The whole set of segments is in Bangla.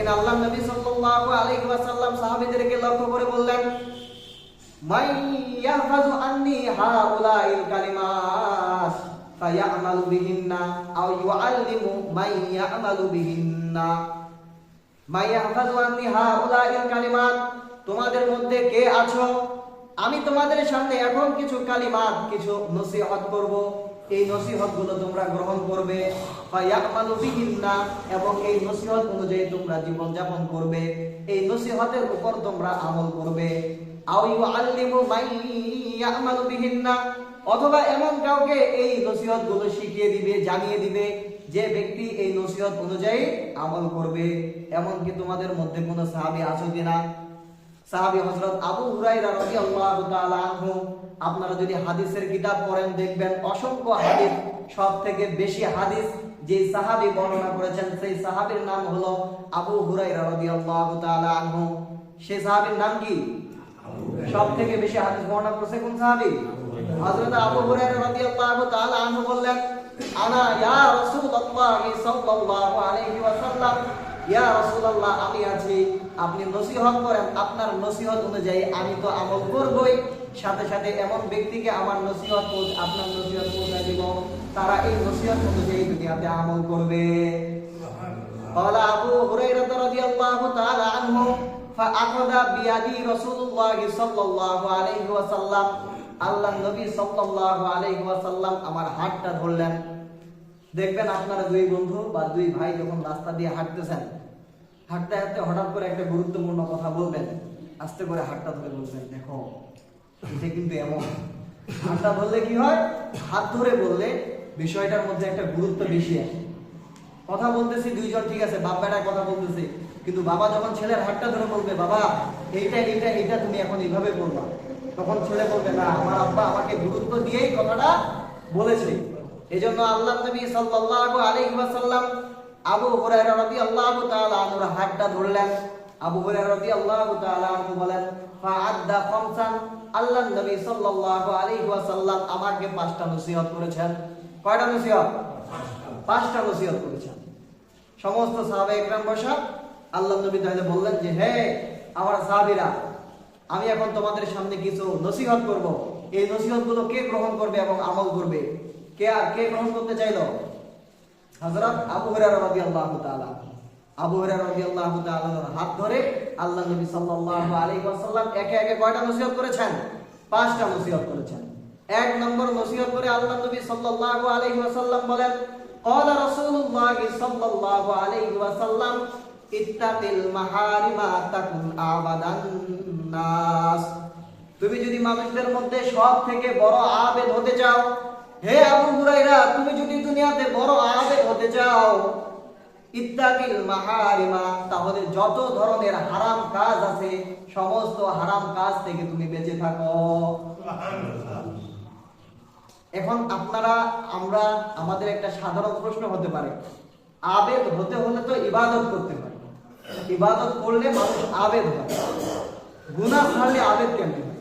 একদিন আল্লাহর নবী সাল্লাল্লাহু আলাইহি ওয়াসাল্লাম সাহাবীদেরকে লক্ষ্য করে বললেন, মান ইয়াহফাযু আন্নি হাউলাইল কালিমাত ফায়ামালু বিহিন্না আও ইউআল্লিমু মান ইয়ামালু বিহিন্না। মান ইয়াহফাযু আন্নি হাউলাইল কালিমাত, তোমাদের মধ্যে কে আছো, আমি তোমাদের সামনে এখন কিছু কালিমাত, কিছু নসিহত করব, এই নসিহতগুলো তোমরা গ্রহণ করবে। ফায়ামালু বিহিন্না, এবং এই নসিহত অনুযায়ী তোমরা জীবন যাপন করবে, এই নসিহতের উপর তোমরা আমল করবে। আও ইউআল্লিমু মান ইয়ামালু বিহিন্না, অথবা এমন কাউকে এই নসিহতগুলো শিখিয়ে দিবে, জানিয়ে দিবে, যে ব্যক্তি এই নসিহত অনুযায়ী আমল করবে। এমন কি তোমাদের মধ্যে কোনো সাহাবী আছো কিনা? সাহাবী হযরত আবু হুরায়রা রাদিয়াল্লাহু তাআলা আনহু, আপনারা যদি হাদিসের কিতাব পড়েন দেখবেন অসংখ্য হাদিস, সবথেকে বেশি হাদিস যে সাহাবী বর্ণনা করেছেন সেই সাহাবীর নাম হলো আবু হুরায়রা রাদিয়াল্লাহু তাআলা আনহু। সেই সাহাবীর নাম কি? সবথেকে বেশি হাদিস বর্ণনা করেছে কোন সাহাবী? হযরত আবু হুরায়রা রাদিয়াল্লাহু তাআলা আনহু বললেন, আনা ইয়া রাসূলুল্লাহ সাল্লাল্লাহু আলাইহি ওয়াসাল্লাম, ইয়া রাসূলুল্লাহ আমি আছি, আপনি নসিহত করেন, আপনার নসিহত অনুযায়ী আমি তো আমল করবই, সাথে সাথে এমন ব্যক্তিকে আমার নসিহত আপনার নসিহত পৌঁছায় দিব, তারা এই নসিহত অনুযায়ী দুনিয়াতে আমল করবে। قال أبو هريرة رضي الله تعالى عنه فأخذ بيدي رسول الله صلى الله عليه وسلم, আল্লাহর নবী সাল্লাল্লাহু আলাইহি ওয়াসাল্লাম আমার হাতটা ধরলেন। দেখবেন আপনারা দুই বন্ধু বা দুই ভাই যখন রাস্তা দিয়ে হাঁটতেছেন, হাঁটতে হাঁটতে হঠাৎ করে একটা গুরুত্বপূর্ণ কথা বলবেন, আস্তে করে হাতটা ধরে বলবেন, দেখো এটা কিন্তু এমন। হাতটা ধরলে কি হয়? হাত ধরে বললে বিষয়টার মধ্যে একটা গুরুত্ব বেশি আসে। কথা বলতেছি দুইজন, ঠিক আছে, বাপ বেটা কথা বলতেছি, কিন্তু বাবা যখন ছেলের হাতটা ধরে বলবে, বাবা এইটা এইটা এইটা তুমি এখন এইভাবে করবা, তখন ছেলে বলবে, না আমার আব্বা আমাকে গুরুত্ব দিয়েই কথাটা বলেছে। এজন্য আল্লাহর নবী সাল্লাল্লাহু আলাইহি ওয়াসাল্লাম আবু হুরায়রা রাদিয়াল্লাহু তাআলা আনহুর হাতটা ধরলেন। আবু হুরায়রা রাদিয়াল্লাহু তাআলা আনহু বলেন, ফাআদ্দা খামসান, আল্লাহর নবী সাল্লাল্লাহু আলাইহি ওয়াসাল্লাম আমাকে 5টা নসিহত করেছেন। কয়টা নসিহত? 5টা নসিহত করেছেন। সমস্ত সাহাবা একরাম বসা, আল্লাহর নবী তাহলে বললেন যে, হে আমার সাহাবীরা, আমি এখন তোমাদের সামনে কিছু নসিহত করব, এই নসিহতগুলো কে গ্রহণ করবে এবং আমল করবে? কে গ্রহণ করতে চাইলো? হযরত আবু হুরায়রা রাদিয়াল্লাহু তাআলা। আবু হুরায়রা রাদিয়াল্লাহু তাআলার হাত ধরে আল্লাহর নবী সাল্লাল্লাহু আলাইহি ওয়াসাল্লাম একে একে কয়টা নসিহত করেছেন? 5টা নসিহত করেছেন। এক নম্বর নসিহত করে আল্লাহর নবী সাল্লাল্লাহু আলাইহি ওয়াসাল্লাম বলেন, ক্বালা রাসূলুল্লাহ সাল্লাল্লাহু আলাইহি ওয়াসাল্লাম, ইত্তাকিল মাহারিমা তাকুন আবাদান নাস, তুমি যদি মানুষদের মধ্যে সব থেকে বড় আবেদ হতে চাও, হে আবু হুরায়রা, তুমি যদি দুনিয়াতে বড় আবেদ হতে চাও, ইত্তাকিল মাহারিমা, তাহলে যত ধরনের হারাম কাজ আছে সমস্ত হারাম কাজ থেকে তুমি বেঁচে থাকো। এখন আমরা আমাদের একটা সাধারণ প্রশ্ন হতে পারে, আবেদ হতে হলে তো ইবাদত করতে হয়, ইবাদত করলে মানুষ আবেদ হয়, গুনাহ ছাড়লে আবেদ কেমনে হয়?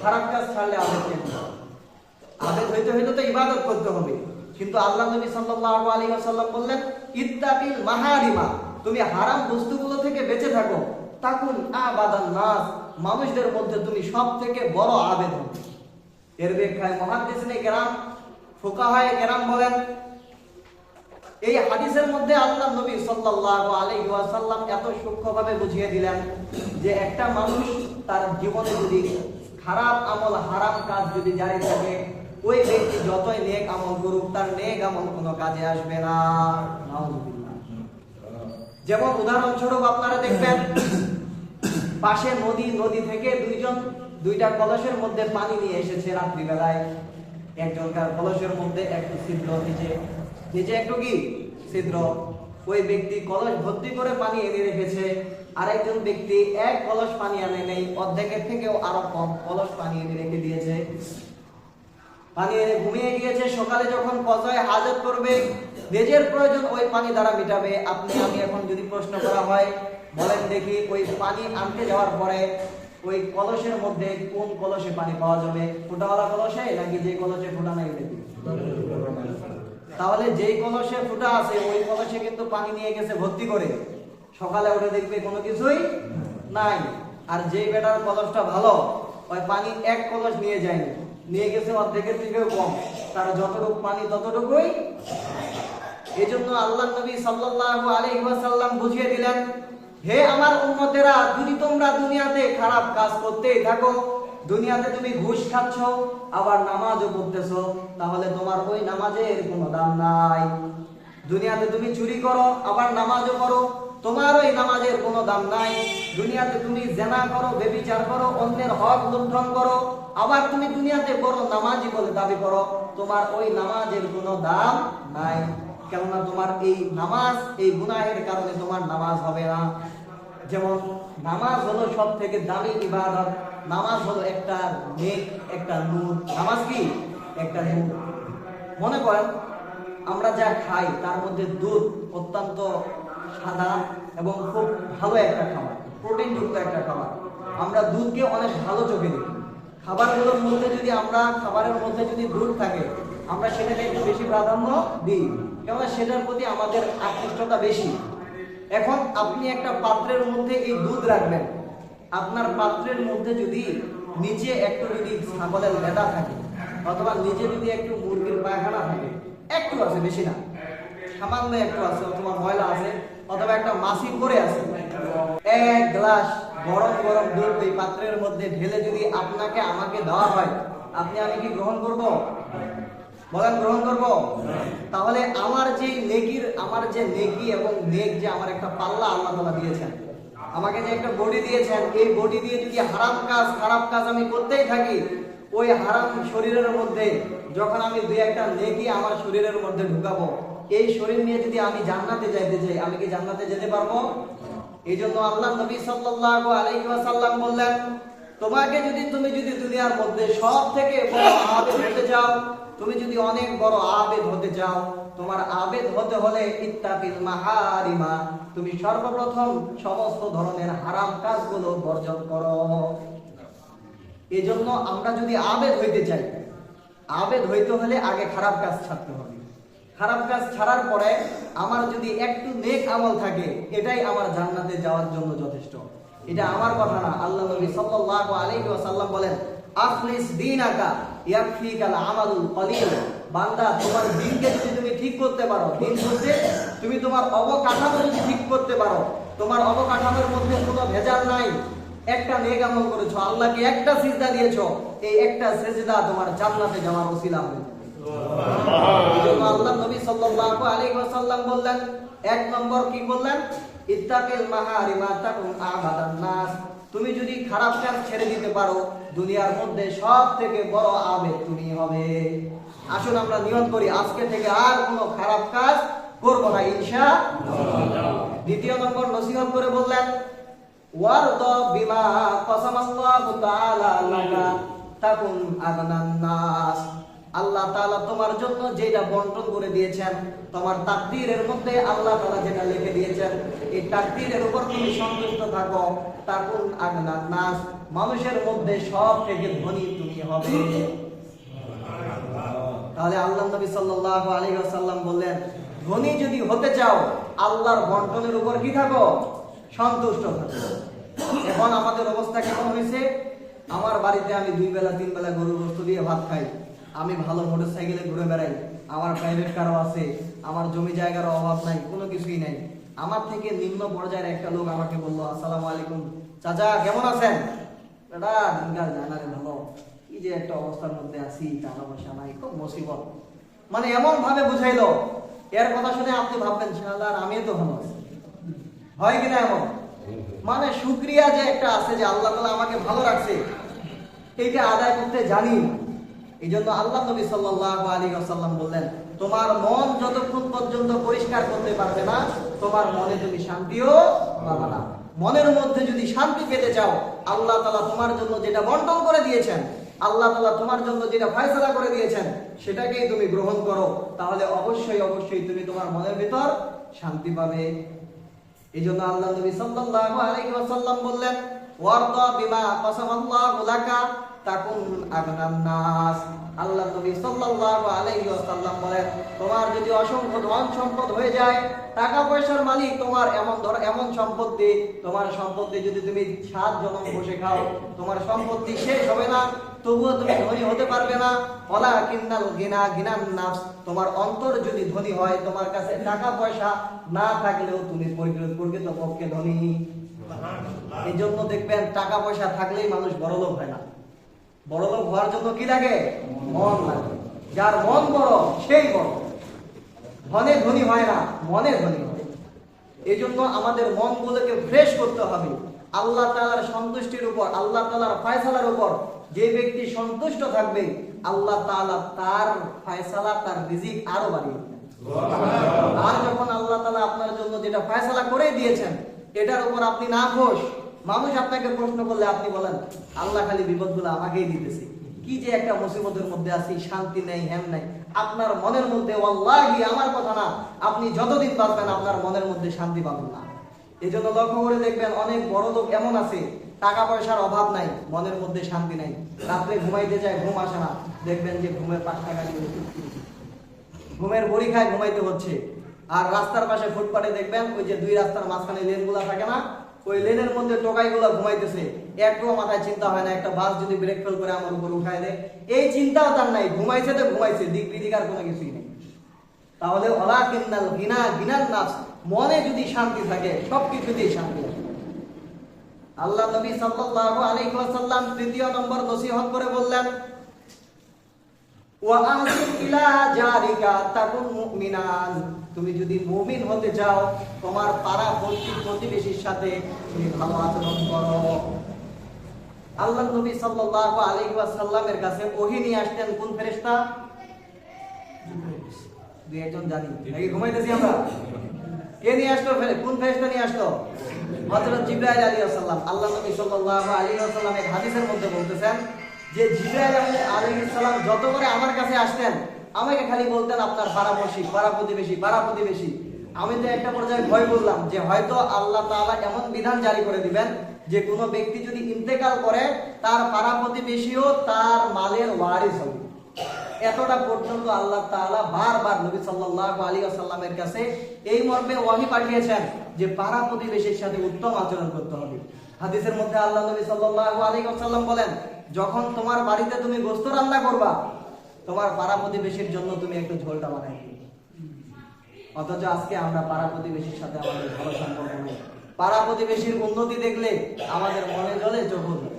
খারাপ কাজ ছাড়লে আবেদ কেমনে হয়? আবেদ হইতে হইলে তো ইবাদত করতে হবে, কিন্তু আল্লাহ নবী সাল্লাল্লাহু আলাইহি ওয়াসাল্লাম বললেন, ইত্তাকিল মাহারিমা, তুমি হারাম বস্তুগুলো থেকে বেঁচে থাকো, তাকুন আবাদান নাস, মানুষদের মধ্যে তুমি সবথেকে বড় আবেদ হবে। এর ব্যাখ্যায় মুহাদ্দিসিনে কেরাম, ফুকাহায়ে কেরাম বলেন, এই হাদিসের মধ্যে আল্লাহ নবী সাল্লাল্লাহু আলাইহি ওয়াসাল্লাম এত সূক্ষ্মভাবে বুঝিয়ে দিলেন যে একটা মানুষ তার জীবনে যদি খারাপ আমল, হারাম কাজ যদি জারি থাকে, ওই ব্যক্তি যতই নেক আমল করুক, তার নেক আমল কোনো কাজে আসবে না। নাউযুবিল্লাহ। যেমন উদাহরণস্বরূপ আপনারা দেখবেন, পাশে নদী থেকে দুইটা কলসের মধ্যে পানি নিয়ে এসেছে রাত্রিবেলায়। একজনকার কলসের মধ্যে একটু ছিদ্র, নিচে একটু কি ছিদ্র, ওই ব্যক্তি কলস ভর্তি করে পানি এনে রেখেছে, আর একজন ব্যক্তি এক কলস পানি আনে নেই, অর্ধেকের থেকেও আরো কম কলস পানি এনে রেখে দিয়েছে, পানি এনে ঘুমিয়ে গিয়েছে। সকালে যখন কজায় হাজত করবে, নিজের প্রয়োজন ওই পানি দ্বারা মিটাবে। আমি এখন যদি প্রশ্ন করা হয়, বলেন দেখি, ওই পানি আনতে যাওয়ার পরে ওই কলসের মধ্যে কোন কলসে পানি পাওয়া যাবে? ফুটাওয়ালা কলসে নাকি যে কলসে ফুটা নাই? তাহলে যেই কলসে ফুটা আছে ওই কলসে কিন্তু পানি নিয়ে গেছে ভর্তি করে, সকালে উঠে দেখবে কোনো কিছুই নাই। আর যেই বেটার কলসটা ভালো, ওই পানি এক কলস নিয়ে যায়নি, নিয়ে গেছে অর্ধেকের থেকেও কম, তার যতটুকু পানি ততটুকুই। এই জন্য আল্লাহ নবী সাল্লাল্লাহু আলাইহি ওয়াসাল্লাম বুঝিয়ে দিলেন, হে আমার উম্মতেরা, যদি তোমরা দুনিয়াতে খারাপ কাজ করতেই থাকো, দুনিয়াতে তুমি ঘুষ খাচ্ছ আবার নামাজও পড়তেছো, তাহলে তোমার ওই নামাজের কোনো দাম নাই। দুনিয়াতে তুমি চুরি করো আবার নামাজও করো, তোমার ওই নামাজের কোনো দাম নাই। দুনিয়াতে তুমি জেনা করো, ব্যভিচার করো, অন্যের হক লুণ্ঠন করো, আবার তুমি দুনিয়াতে বড় নামাজি বলে দাবি করো, তোমার ওই নামাজের কোনো দাম নাই। কেননা তোমার এই নামাজ, এই গুনাহের কারণে তোমার নামাজ হবে না। যেমন নামাজ হলো সব থেকে দামি ইবাদত, নামাজ হলো একটা নেক, একটা নূর। নামাজ কি? একটা নূর। মনে করেন আমরা যা খাই তার মধ্যে দুধ অত্যন্ত সাদা এবং খুব ভালো একটা খাবার, প্রোটিন যুক্ত একটা খাবার। আমরা দুধকে অনেক ভালো চোখে দেখি। খাবারগুলোর মধ্যে যদি আমরা খাবারের মধ্যে যদি দুধ থাকে, আমরা সেটাকে একটু বেশি প্রাধান্য দিই, কেননা সেটার প্রতি আমাদের আকৃষ্টতা বেশি। এখন আপনি একটা পাত্রের মধ্যে এই দুধ রাখবেন, আপনার পাত্রের মধ্যে যদি নিচে একটু যদি ছাগলের লেদা থাকে, অথবা নিচে যদি একটু মুরগির পায়খানা থাকে, একটু আছে, বেশি না, সামান্য একটু আছে, অথবা ময়লা আছে, অথবা একটা মাছি পড়ে আছে, এক গ্লাস গরম গরম দুধ এই পাত্রের মধ্যে ঢেলে যদি আপনাকে আমাকে দেওয়া হয়, আপনি আমি কি গ্রহণ করব? বলেন, গ্রহণ করব? তাহলে আমার যে নেকির, আমার যে নেকি এবং নেক, যে আমার একটা পাল্লা আল্লাহ তাআলা দিয়েছেন, আমাকে যে একটা বডি দিয়েছেন, এই বডি দিয়ে যদি হারাম কাজ, খারাপ কাজ আমি করতেই থাকি, ওই হারাম শরীরের মধ্যে যখন আমি দুই একটা নেকি আমার শরীরের মধ্যে ঢুকাবো, এই শরীর নিয়ে যদি আমি জান্নাতে যাইতে চাই, আমি কি জান্নাতে যেতে পারবো? এই জন্য আল্লাহ নবী সাল্লাল্লাহু আলাইহি ওয়াসাল্লাম বললেন, তোমাকে যদি, তুমি যদি দুনিয়ার মধ্যে সব থেকে বড় আবেদ হতে চাও, তুমি যদি অনেক বড় আবেদ হতে চাও, তোমার আবেদ হতে হলে ইত্তাকিল মাহারিমা, তুমি সর্বপ্রথম সমস্ত ধরনের হারাম কাজগুলো বর্জন করো। এই জন্য আমরা যদি আবেদ হইতে চাই, আবেদ হইতে হলে আগে খারাপ কাজ ছাড়তে হবে। খারাপ কাজ ছাড়ার পরে আমার যদি একটু নেক আমল থাকে, এটাই আমার জান্নাতে যাওয়ার জন্য যথেষ্ট। এটা আমার কথা না, আল্লাহ নবী সাল্লাল্লাহু আলাইহি ওয়াসাল্লাম বলেন, আখলিস দীনাকা ইয়াকফিকাল আমালুল কলিল। বান্দা, তোমার দিনকে যদি তুমি ঠিক করতে পারো, দিন বলতে তুমি তোমার অবকাঠামো যদি ঠিক করতে পারো, তোমার অবকাঠামোর মধ্যে কোনো ভেজাল নাই, একটা নেক আমল করেছো, আল্লাহকে একটা সিজদা দিয়েছো, এই একটা সিজদা তোমার জান্নাতে যাওয়ার ওসিলা হবে। এইজন্য আল্লাহ নবী সাল্লাল্লাহু আলাইহি ওয়াসাল্লাম বললেন, এক নম্বর কি বললেন? ইত্তাকিল মাহারিমা তাকুন আবাদান নাস। তুমি যদি খারাপ কাজ ছেড়ে দিতে পারো, দুনিয়ার মধ্যে সব থেকে বড় আবেদ তুমি হবে। আসুন আমরা নিয়ত করি, আজকে থেকে আর কোনো খারাপ কাজ করব না ইনশাআল্লাহ। দ্বিতীয় নম্বর নসিহত করে বললেন, ওয়ারদা বিমা কাসামাল্লাহু তাআলা লাকা তাকুন আগনান নাস। আল্লাহ তাআলা তোমার জন্য যেটা বন্টন করে দিয়েছেন, তোমার তাকদীরের মধ্যে আল্লাহ তাআলা যেটা লিখে দিয়েছেন, এই তাকদীরের উপর তুমি সন্তুষ্ট থাকো, তাকুন আগনান নাস, মানুষের মধ্যে সব থেকে ধনী তুমি হবে। তাহলে আল্লাহ নবী সাল্লাল্লাহু আলাইহি ওয়াসাল্লাম বললেন, ধনী যদি হতে চাও, আল্লাহর বন্টনের উপর কি থাকো? সন্তুষ্ট থাকো। এখন আমাদের অবস্থা কেমন হয়েছে? আমার বাড়িতে আমি 2 বেলা 3 বেলা গরুর গোশত দিয়ে ভাত খাই, আমি ভালো মোটরসাইকেলে ঘুরে বেড়াই, আমার প্রাইভেট কারও আছে, আমার জমি জায়গার অভাব নাই, কোনো কিছুই নাই। আমার থেকে নিম্ন পর্যায়ের একটা লোক আমাকে বললো, আসসালামু আলাইকুম চাচা, কেমন আছেন? এটা দিনকাল জানারে ভালো, এই যে একটা অবস্থার মধ্যে আছি, টাকা পয়সা নাই, খুব মুসিবত। মানে এমন ভাবে বুঝাইলো, এর কথা শুনে আপনি ভাববেন শালা আমিও তো ভালো আছি, হয় কিনা এমন? মানে শুকরিয়া যে একটা আছে, যে আল্লাহ তাআলা আমাকে ভালো রাখছে, এইটা আদায় করতে জানি না। এই জন্য আল্লাহ নবী সাল্লাল্লাহু আলাইহি ওয়াসাল্লাম বললেন, তোমার মন যতক্ষণ পর্যন্ত পরিষ্কার করতে পারবে না, তোমার মনে তুমি শান্তিও পাবে না। মনের মধ্যে যদি শান্তি পেতে চাও, আল্লাহ তাআলা তোমার জন্য যেটা বন্টন করে দিয়েছেন, আল্লাহ তাআলা তোমার জন্য যেটা ফয়সালা করে দিয়েছেন, সেটাকেই তুমি গ্রহণ করো, তাহলে অবশ্যই অবশ্যই তুমি তোমার মনের ভিতর শান্তি পাবে। এই জন্য আল্লাহ নবী সাল্লাল্লাহু আলাইহি ওয়াসাল্লাম বললেন, ওয়ারদা বিমা কাসামাল্লাহু লাকা তাকুন আগনান নাস। আল্লাহ নবী সাল্লাল্লাহু আলাইহি ওয়াসাল্লাম বলেন, তোমার যদি অসংখ্য ধন সম্পদ হয়ে যায়, টাকা পয়সার মালিক, তোমার এমন সম্পত্তি, তোমার সম্পত্তি যদি তুমি 7 জনম বসে খাও, তোমার সম্পত্তি শেষ হবে না, তবুও তুমি ধনী হতে পারবে না। ওয়ালাকিন্নাল গিনা গিনান নাফস, তোমার অন্তর যদি ধনী হয়, তোমার কাছে টাকা পয়সা না থাকলেও তুমি প্রকৃতপক্ষে ধনী। এই জন্য দেখবেন টাকা পয়সা থাকলেই মানুষ বড়লোক হয় না। বড়লোক হওয়ার জন্য কি লাগে? মন লাগে। যার মন বড় সেই বড়। ধনে ধনী হয় না, মনে ধনী হয়। এই জন্য আমাদের মনগুলোকে ফ্রেশ করতে হবে আল্লাহ তাআলার সন্তুষ্টির উপর, আল্লাহ তাআলার ফয়সালার উপর। যে ব্যক্তি সন্তুষ্ট থাকবে, আল্লাহ তাআলা তার ফয়সালা, তার রিজিক আরো বাড়িয়ে দেবেন। আর যখন আল্লাহ তাআলা আপনার জন্য যেটা ফয়সালা করে দিয়েছেন, এটার উপর আপনি না খুশ, মানুষ আপনাকে প্রশ্ন করলে আপনি বলেন, আল্লাহ খালি বিপদগুলো আমাকেই দিতেছে, কি যে একটা মুসিবতের মধ্যে আছি, শান্তি নেই, হেম নাই। আপনার মনের মধ্যে, ওয়াল্লাহি আমার কথা না, আপনি যতদিন বাঁচবেন আপনার মনের মধ্যে শান্তি পাবেন না। এই জন্য লক্ষ্য করে দেখবেন, অনেক বড় লোক এমন আছে, টাকা পয়সার অভাব নাই, মনের মধ্যে শান্তি নাই, রাত্রে ঘুমাইতে যায়, ঘুম আসে না, দেখবেন যে ঘুমের 5 টাকা দিয়ে ঘুমের বড়ি খায়, ঘুমাইতে হচ্ছে। আর রাস্তার পাশে ফুটপাতে দেখবেন, ওই যে 2 রাস্তার মাঝখানে লেনগুলা থাকে না, ওই লেনের মধ্যে টোকাইগুলা ঘুমাইতেছে, একটু মাথায় চিন্তা হয় না, একটা বাস যদি ব্রেক ফেল করে আমার উপর উঠায় দেয়, এই চিন্তাও তার নাই, ঘুমাইছে তো ঘুমাইছে, দিক বিদিকার কোনো কিছুই নেই। তাহলে ওয়ালাকিন্নাল গিনা গিনান নাফস, মনে যদি শান্তি থাকে, সবকিছুতেই শান্তি থাকে। আল্লাহ নবী সাল্লাল্লাহু আলাইহি ওয়াসাল্লাম 3 নম্বর নসিহত করে বললেন, ওয়া আহসিন ইলা জারিকা তাকুন মুমিনান। তুমি যদি মুমিন হতে চাও, তোমার পাড়া প্রতিবেশীর সাথে তুমি ভালো আচরণ করো। আল্লাহ নবী সাল্লাল্লাহু আলাইহি ওয়াসাল্লামের কাছে ওহী নিয়ে আসতেন কোন ফেরেশতা? দুই একজন জানি নাকি ঘুমাইতেছি আমরা? কে নিয়ে আসলো? কোন ফেরেশতা নিয়ে আসলো? হযরত জিবরাইল আলাইহিস সালাম। আল্লাহ নবী সাল্লাল্লাহু আলাইহি ওয়াসাল্লাম এক হাদিসের মধ্যে বলতেছেন যে জিবরাইল আলাইহিস সালাম যত করে আমার কাছে আসতেন, আমাকে খালি বলতেন আপনার পাড়াপড়শি, পাড়া প্রতিবেশী, পাড়া প্রতিবেশী। আমি তো একটা পর্যায়ে ভয় করলাম যে হয়তো আল্লাহ তাআলা এমন বিধান জারি করে দিবেন যে কোনো ব্যক্তি যদি ইন্তেকাল করে, তার পাড়া প্রতিবেশীও তার মালের ওয়ারিস হবে। এতটা পর্যন্ত আল্লাহ তাআলা বারবার নবী সাল্লাল্লাহু আলাইহি ওয়াসাল্লামের কাছে এই মর্মে ওহী পাঠিয়েছেন যে পাড়া প্রতিবেশীর সাথে উত্তম আচরণ করতে হবে। হাদিসের মধ্যে আল্লাহ নবী সাল্লাল্লাহু আলাইহি ওয়াসাল্লাম বলেন, যখন তোমার বাড়িতে তুমি গোশত রান্না করবা, তোমার পাড়া প্রতিবেশীর জন্য তুমি একটু ঝোলটা বানাই দিবে। অথচ আজকে আমরা পাড়া প্রতিবেশীর সাথে আমাদের ভালো সম্পর্ক নেই। পাড়া প্রতিবেশীর উন্নতি দেখলে আমাদের মনে জ্বলে, চোখ জ্বলে।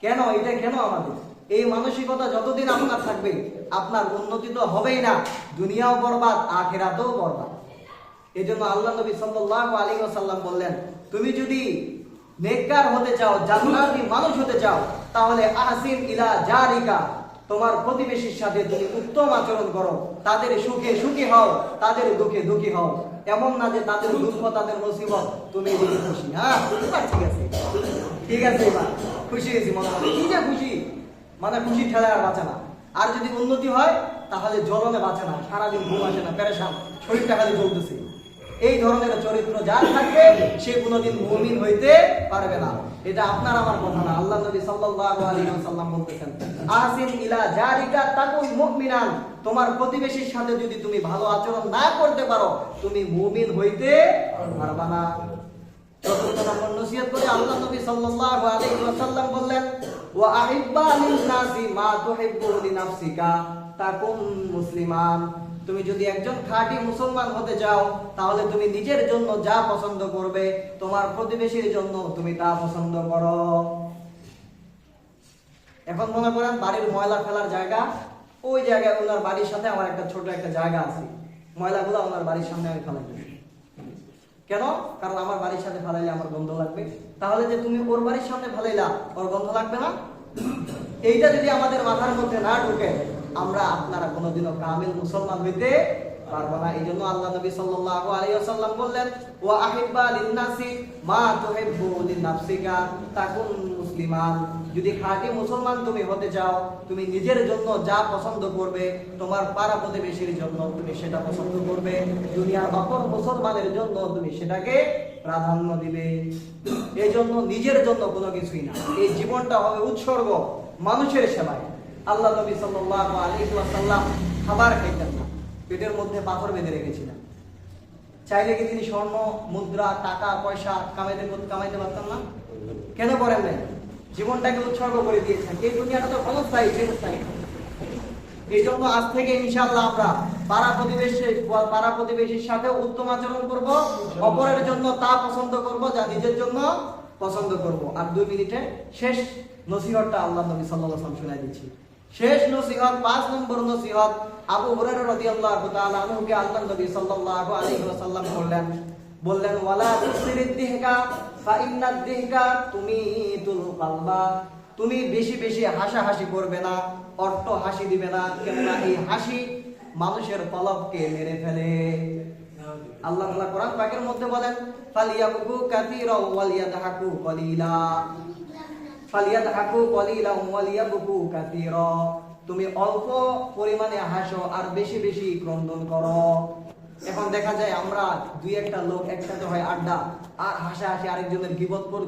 কেন? এটা কেন আমাদের এই মানসিকতা যতদিন আপনার থাকবে, আপনার উন্নতি তো হবেই না, দুনিয়াও বরবাদ, আখিরাতেও বরবাদ। এজন্য আল্লাহ নবী সাল্লাল্লাহু আলাইহি ওয়াসাল্লাম বললেন, তুমি যদি নেককার হতে চাও, জান্নাতি মানুষ হতে চাও, তাহলে আহসিন ইলা জারিকা, তোমার প্রতিবেশীর সাথে তুমি উত্তম আচরণ করো। তাদের সুখে সুখী হও, তাদের দুঃখে দুঃখী হও। এমন না যে তাদের দুঃখ, তাদের মুসিবত তুমি খুশি। হ্যাঁ, ঠিক আছে, ঠিক আছে, এবার খুশি হয়েছি, মনে মনে কি যে খুশি, মানে খুশি ঠেলায় আর বাঁচে না। আর যদি উন্নতি হয় তাহলে জ্বলনে বাঁচে না, সারাদিন ঘুম আসে না, পেরেশান, শরীরটা খালি জ্বলতেছে। এই ধরনের চরিত্র যার থাকবে, সে কোনোদিন মুমিন হইতে পারবে না। এটা আপনার আমার কথা না, আল্লাহ নবী সাল্লাল্লাহু আলাইহি ওয়াসাল্লাম বলতেছেন, আহসিন ইলা জারিকা তাকুন মুমিনান। তোমার প্রতিবেশীর সাথে যদি তুমি ভালো আচরণ না করতে পারো, তুমি মুমিন হইতে পারবে না। চতুর্থ নম্বর নসিহত করে আল্লাহ নবী সাল্লাল্লাহু আলাইহি ওয়াসাল্লাম বললেন, ওয়া আহিব্বা লিন-নাসি মা তুহিব্বু লিনাফসিকা তাকুন মুসলিমান। তুমি যদি একজন খাঁটি মুসলমান হতে চাও, তাহলে তুমি নিজের জন্য যা পছন্দ করবে, তোমার প্রতিবেশীর জন্য তুমি তা পছন্দ করো। এখন মনে করেন বাড়ির ময়লা ফেলার জায়গা, ওই জায়গায় ওনার বাড়ির সাথে আমার একটা ছোট একটা জায়গা আছে, ময়লাগুলো ওনার বাড়ির সামনে আমি ফেলাই দিই। কেন? কারণ আমার বাড়ির সাথে ফেলাইলে আমার গন্ধ লাগবে। তাহলে যে তুমি ওর বাড়ির সামনে ফেলাইলা, ওর গন্ধ লাগবে না? এইটা যদি আমাদের মাথার মধ্যে না ঢুকে, আমরা আপনারা কোনোদিনও কামিল মুসলমান হইতে পারবা না। এই জন্য আল্লাহ নবী সাল্লাল্লাহু আলাইহি ওয়াসাল্লাম বললেন, ওয়া আহিব্বা লিন-নাসি মা তুহিব্বু লিন-নাফসিকা তাকুন মুসলিমান। যদি খাঁটি মুসলমান তুমি হতে চাও, তুমি নিজের জন্য যা পছন্দ করবে, তোমার পাড়া প্রতিবেশীর জন্য তুমি সেটা পছন্দ করবে, দুনিয়ার অপর মুসলমানের জন্য তুমি সেটাকে প্রাধান্য দিবে। এই জন্য নিজের জন্য কোনো কিছুই না, এই জীবনটা হবে উৎসর্গ মানুষের সেবায়। আল্লাহ নবী সাল্লাল্লাহু আলাইহি ওয়াসাল্লাম খাবার খাইতেন না, পেটের মধ্যে পাথর বেঁধে রেখেছিলেন। চাইলে কি তিনি স্বর্ণ মুদ্রা টাকা পয়সা কামাইতে পারতেন না? কেন করেন নাই? জীবনটাকে উৎসর্গ করে দিয়েছেন। এই দুনিয়াটা তো ক্ষণস্থায়ী, চিরস্থায়ী। এই জন্য আজ থেকে ইনশাআল্লাহ আমরা পাড়া প্রতিবেশীর সাথে উত্তম আচরণ করব, অপরের জন্য তা পছন্দ করব যা নিজের জন্য পছন্দ করব। আর 2 মিনিটে শেষ নসিহতটা আল্লাহ নবী সাল্লাল্লাহু আলাইহি ওয়াসাল্লাম শুনাই দিচ্ছি। শেষ নসিহত, 5 নম্বর নসিহত, আবু হুরায়রা রাদিয়াল্লাহু তাআলা আনহুকে আল্লাহ নবী সাল্লাল্লাহু আলাইহি ওয়াসাল্লাম বললেন ওয়ালা তুসরিদ দিহকা ফা ইন্নাদ দিহকা তুমিতুল কলবা। তুমি বেশি বেশি হাসাহাসি করবে না, অট্ট হাসি দিবে না, কেননা এই হাসি মানুষের কলবকে মেরে ফেলে। আল্লাহ তাআলা কোরআন পাকের মধ্যে বলেন, ফালিয়াবকু কাসীরা ওয়ালিয়াদহাকু কলিলা ফালিয়াদহাকু কলিলা ওয়ালিয়াবকু কাসীরা। তুমি অল্প পরিমাণে হাসো আর বেশি বেশি ক্রন্দন করো। এখন দেখা যায় আমরা 2-1টা লোক একসাথে হয় আড্ডা, আর হাসাহাসি আরেকজনের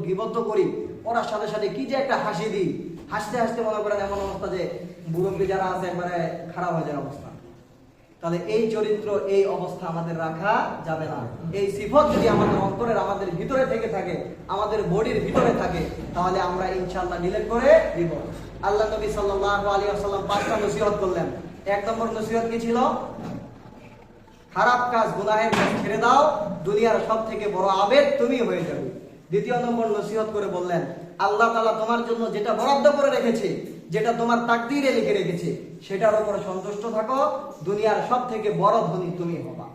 গীবত করি, ওরা সাথে সাথে কি যে একটা হাসি দিই, হাসতে হাসতে মনে করেন এমন অবস্থা যে মুরব্বী যারা আছে একবারে খারাপ হয়ে যাওয়ার অবস্থা। তাহলে এই চরিত্র, এই অবস্থা আমাদের রাখা যাবে না। এই সিফত যদি আমাদের অন্তরের, আমাদের ভিতরে থেকে থাকে, আমাদের বডির ভিতরে থাকে, তাহলে আমরা ইনশাআল্লাহ ডিলিট করে দিব। আল্লাহ নবী সাল্লাল্লাহু আলাইহি ওয়াসাল্লাম 5টা নসিহত করলেন। 1 নম্বর নসিহত কি ছিল? খারাপ কাজ, গুনাহের কাজ ছেড়ে দাও, দুনিয়ার সবথেকে বড় আবেদ তুমি হয়ে যাবে। 2 নম্বর নসিহত করে বললেন, আল্লাহ তাআলা তোমার জন্য যেটা বরাদ্দ করে রেখেছে, যেটা তোমার তাকদীরে লিখে রেখেছে, সেটার উপর সন্তুষ্ট থাকো, দুনিয়ার সবথেকে বড় ধনী তুমি হবা।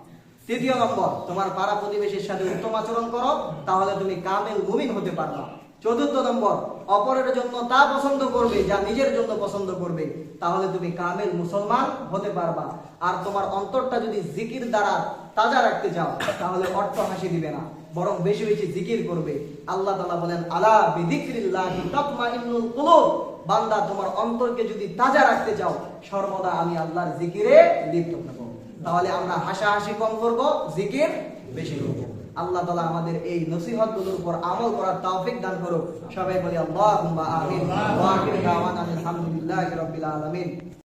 3 নম্বর, তোমার পাড়া প্রতিবেশীর সাথে উত্তম আচরণ করো, তাহলে তুমি কামেল মুমিন হতে পারবা। 4 নম্বর, অপরের জন্য তা পছন্দ করবে যা নিজের জন্য পছন্দ করবে, তাহলে তুমি কামেল মুসলমান হতে পারবা। আর তোমার অন্তরটা যদি জিকির দ্বারা তাজা রাখতে চাও, তাহলে অট্ট হাসি দিবে না, বরং বেশি বেশি জিকির করবে। আল্লাহ তাআলা বলেন, আলা বিযিকরিল্লাহি তাতমাইন্নুল কুলুব। বান্দা, তোমার অন্তরকে যদি তাজা রাখতে চাও, সর্বদা আমি আল্লাহর জিকিরে লিপ্ত থাকো। তাহলে আমরা হাসাহাসি কম করব, জিকির বেশি করব। আল্লাহ তাআলা আমাদের এই নসিহতগুলোর উপর আমল করার তৌফিক দান করুক। সবাই বলি আল্লাহুম্মা আমিন। ওয়া আখিরু দাওয়ানা আলহামদুলিল্লাহি রাব্বিল আলামিন।